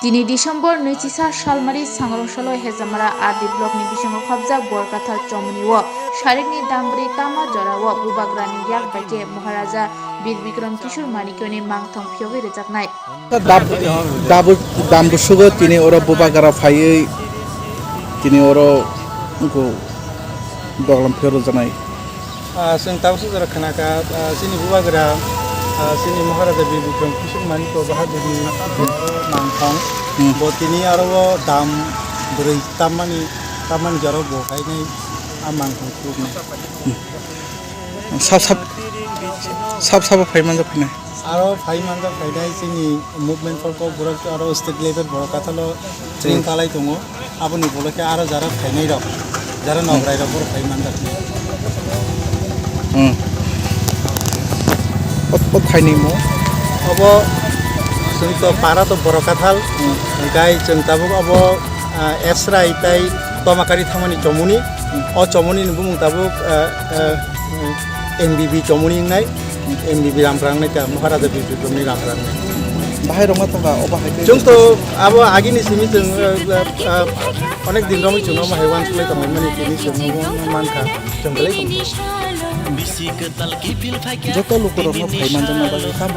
তিনি ডিসেম্বর নৈচিসা সালমারি সাংরংসলো হেজামারা আদি ব্লকনি বিসঙ্গ খবজাক বরকাথাল চমনিও শারিকনি দামব্রি তামা জরাও বুবাগ্রানি ইয়াক বাইকে মহারাজা বীর বিক্রম কিশোর মানিক্যনি মাংথং ফিয়গে রেজাকনাই দাবু দামবুসুগো তিনি ওরা বুবাগারা ফাইयै তিনি ওরা দগলাम फियर जानाय जों दाबो जरा खोनाका जोंनि बुबागोरा जोंनि महाराजा बीर बिक्रम किशोर मानिक्य बाहादुरनि नामथं बतिनि आरो दाम ब्रै तामानि जरा बहायनाय मांथं खुबनाय साब फाइमान जाफैनाय आरो फाइमान जाफैनाय जोंनि मुभमेन्टफोरखौ बरक आरो स्टेट लेभेल बरकाथाल ट्रेनिं खालाय दङ आबोनि बलके आरो जरा फाइनाय दं जरा नगराय बर फाइमान जाफैनाय Pot kainimo abo जों तो पारा तो बरकाथाल गाय जों दाबो abo एसराय ताय तमाकारि थामानि चमुनि अ चमुनि बुं दाबो एमबीबी चमुनि नाय एमबीबी रामफ्रांनाय का महाराजा बीर बिक्रमनि रामफ्रांनाय बाहाय रंगा तंगा ओ बाहाय जों तो abo आगिनि सिमि जों अनेक दिन रमि जों माहायवान सुलाय तमाय माने तिनि जों मानखा जों गलै जत लोकरनो फाइमान जाना बागै काम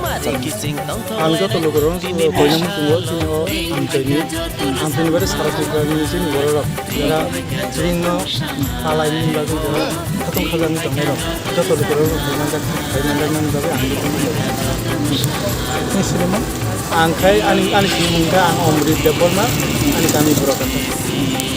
आं जत लोकरनो बयनोबो दङ जोङो आमफ्रायनि बारे साराफोरनि जोंनि बर' राव जरा जोंनो फालायनि बागै जरा खतम खालामनो दंनाय दं जत लोकरनो फाइमान जानायनि बागै आं नोंसोरमोन आंखाय आंनि मुंखा आं अमृत देबबर्मा आंनि गामि बरकाथा